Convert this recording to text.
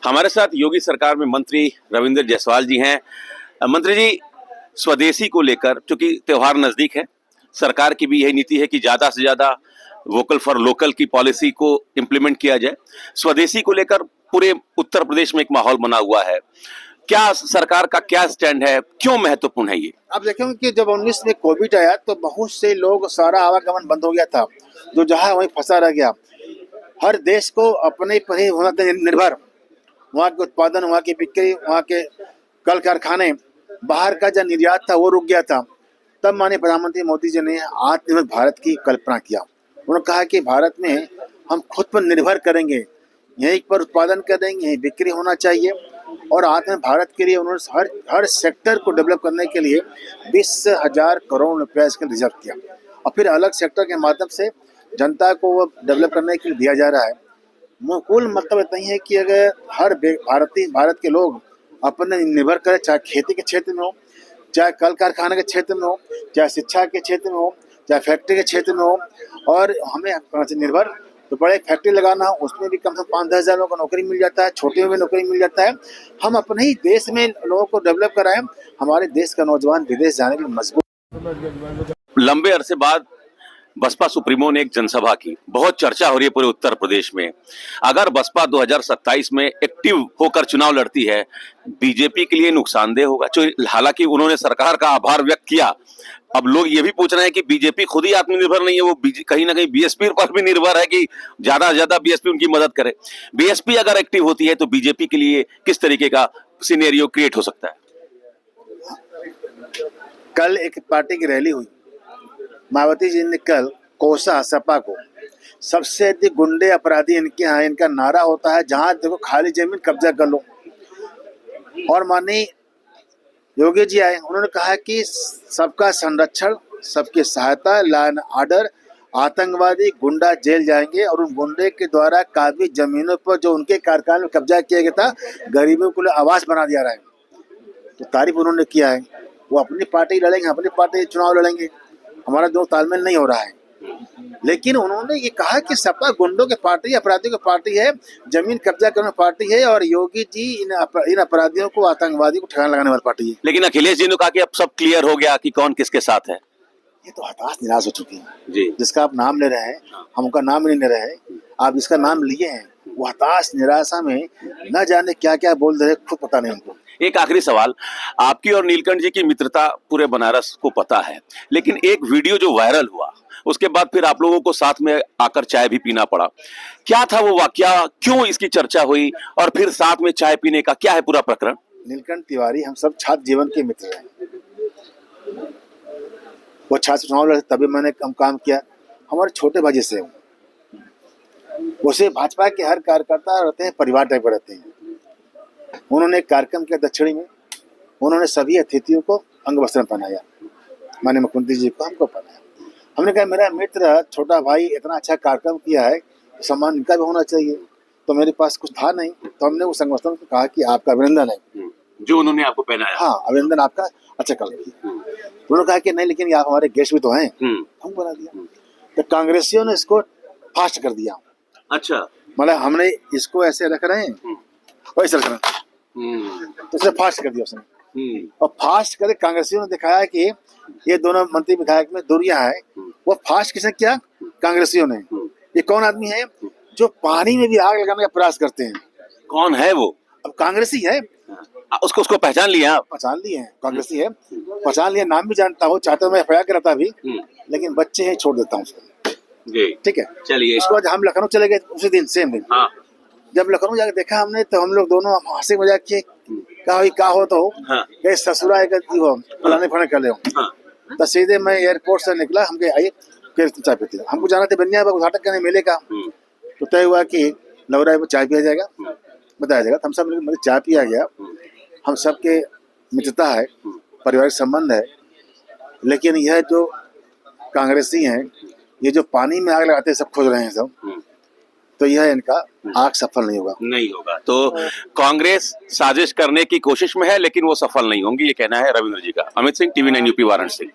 हमारे साथ योगी सरकार में मंत्री रविंद्र जायसवाल जी हैं। मंत्री जी, स्वदेशी को लेकर, क्योंकि त्योहार नजदीक है, सरकार की भी यही नीति है कि ज्यादा से ज्यादा वोकल फॉर लोकल की पॉलिसी को इम्प्लीमेंट किया जाए। स्वदेशी को लेकर पूरे उत्तर प्रदेश में एक माहौल बना हुआ है। क्या सरकार का क्या स्टैंड है, क्यों महत्वपूर्ण है ये? आप देखेंगे कि जब 19 में कोविड आया तो बहुत से लोग, सारा आवागमन बंद हो गया था, जो जहां वहीं फंसा रह गया। हर देश को अपने पर ही होना था निर्भर। वहाँ के उत्पादन, वहाँ की बिक्री, वहाँ के कल कारखाने, बाहर का जो निर्यात था वो रुक गया था। तब माननीय प्रधानमंत्री मोदी जी ने आत्मनिर्भर भारत की कल्पना किया। उन्होंने कहा कि भारत में हम खुद पर निर्भर करेंगे, यहीं पर उत्पादन करेंगे, यहीं बिक्री होना चाहिए। और आत्मनिर्भर भारत के लिए उन्होंने हर सेक्टर को डेवलप करने के लिए 20,000 करोड़ रुपया इसका रिजर्व किया। और फिर अलग सेक्टर के माध्यम से जनता को वो डेवलप करने के लिए दिया जा रहा है। मूल मतलब इतना ही है कि अगर हर भारत के लोग अपने निर्भर करें, चाहे खेती के क्षेत्र में हो, चाहे कल कारखाने के क्षेत्र में हो, चाहे शिक्षा के क्षेत्र में हो, चाहे फैक्ट्री के क्षेत्र में हो, और हमें निर्भर तो बड़े फैक्ट्री लगाना, उसमें भी कम से कम 5-10 हज़ार लोगों को नौकरी मिल जाता है, छोटे में भी नौकरी मिल जाता है। हम अपने ही देश में लोगों को डेवलप कराएं, हमारे देश का नौजवान विदेश जाने में मजबूत। लंबे अरसे बाद बसपा सुप्रीमो ने एक जनसभा की, बहुत चर्चा हो रही है पूरे उत्तर प्रदेश में। अगर बसपा 2027 में एक्टिव होकर चुनाव लड़ती है, बीजेपी के लिए नुकसानदेह होगा। हालांकि उन्होंने सरकार का आभार व्यक्त किया। अब लोग ये भी पूछ रहे हैं कि बीजेपी खुद ही आत्मनिर्भर नहीं है, वो कहीं ना कहीं बीएसपी पर भी निर्भर है कि ज्यादा से ज्यादा बीएसपी उनकी मदद करे। बीएसपी अगर एक्टिव होती है तो बीजेपी के लिए किस तरीके का सिनेरियो क्रिएट हो सकता है? कल एक पार्टी की रैली हुई, मायावती जी ने कल कोसा सपा को सबसे अधिक गुंडे अपराधी इनके यहाँ, इनका नारा होता है जहां देखो खाली जमीन कब्जा कर लो। और माननीय योगी जी आए, उन्होंने कहा कि सबका संरक्षण, सबकी सहायता, लॉ एंड ऑर्डर, आतंकवादी गुंडा जेल जाएंगे। और उन गुंडे के द्वारा काफी जमीनों पर जो उनके कारखाने में कब्जा किया गया था, गरीबों को आवास बना दिया रहा है। तो तारीफ उन्होंने किया है। वो अपनी पार्टी लड़ेंगे, अपनी पार्टी चुनाव लड़ेंगे, हमारा जो तालमेल नहीं हो रहा है। लेकिन उन्होंने ये कहा कि सपा गुंडों की पार्टी, अपराधियों की पार्टी है, जमीन कब्जा करने वाली पार्टी है, और योगी जी इन अपराधियों को, आतंकवादी को ठिकाना लगाने वाली पार्टी है। लेकिन अखिलेश जी ने कहा कि अब सब क्लियर हो गया कि कौन किसके साथ है। ये तो हताश निराश हो चुकी है जी। जिसका आप नाम ले रहे हैं, हम उनका नाम नहीं ले रहे हैं, आप जिसका नाम लिए हैं वो हताश निराशा में न जाने क्या क्या बोल रहे, खुद पता नहीं उनको। एक आखिरी सवाल, आपकी और नीलकंठ जी की मित्रता पूरे बनारस को पता है, लेकिन एक वीडियो जो वायरल हुआ, उसके बाद फिर आप लोगों को साथ में आकर चाय भी पीना पड़ा। क्या था वो वाकया, क्यों इसकी चर्चा हुई, और फिर साथ में चाय पीने का क्या है पूरा प्रकरण? नीलकंठ तिवारी हम सब छात्र जीवन के मित्र हैं। वो छात्र चुनाव लड़े तभी मैंने काम किया, हमारे छोटे भाई से। वैसे भाजपा के हर कार्यकर्ता रहते हैं, परिवार टाइप पर रहते हैं। उन्होंने एक कार्यक्रम किया दक्षिणी में, उन्होंने सभी अतिथियों को अंग वस्त्र पहनाया, माननीय मुख्यमंत्री जी को, हमको पहनाया। हमने कहा मेरा मित्र, छोटा भाई इतना अच्छा कार्यक्रम किया है, सम्मान इनका भी होना चाहिए। तो मेरे पास कुछ था नहीं, तो हमने उस अंग वस्त्र को कहा कि आपका अभिनंदन है, जो उन्होंने आपको पहनाया। हाँ, अभिनंदन आपका, अच्छा कल किया। उन्होंने कहा कि नहीं, लेकिन आप हमारे गेस्ट भी तो हैं, हम बना दिया। तो कांग्रेसियों ने इसको फास्ट कर दिया। अच्छा, मतलब हमने इसको ऐसे रख रहे हैं, वैसे रख रहे हैं, तो इसे फास्ट कर दिया उसने। और फास्ट करे कांग्रेसियों ने दिखाया कि ये दोनों मंत्री विधायक में दूरियां है। वो फास्ट किसने किया? कांग्रेसियों ने। ये कौन आदमी है जो पानी में भी आग लगाने का प्रयास करते हैं? कौन है वो? अब कांग्रेसी है। उसको पहचान लिया आप? पहचान लिए हैं, कांग्रेसी है, पहचान लिया, नाम भी जानता हूँ, चाहता हूँ मैं FIR कराता भी, लेकिन बच्चे हैं, छोड़ देता हूँ उसको। ठीक है, चलिए। इसके बाद हम लखनऊ चले गए उसी दिन, सेम दिन। जब लखनऊ जाकर देखा हमने, तो हम लोग दोनों हंसी मजाक किए, क्या हो तो ससुरा एक फलाने फलाने कर ले। तो सीधे मैं एयरपोर्ट से निकला, हम कहे आइए फिर चाय पीते। हमको जाना था बनिया उद्घाटन करने मेले का। तो तय हुआ कि लवराई में चाय पिया जाएगा, बताया जाएगा। हम सब मतलब चाय पिया गया। हम सबके मित्रता है, पारिवारिक संबंध है। लेकिन यह जो कांग्रेसी हैं, ये जो पानी में आग लगाते सब खोज रहे हैं सब, तो यह इनका आग सफल नहीं होगा। तो कांग्रेस साजिश करने की कोशिश में है, लेकिन वो सफल नहीं होंगी, ये कहना है रविंद्र जी का। Amit Singh, TV9 UP Varanasi.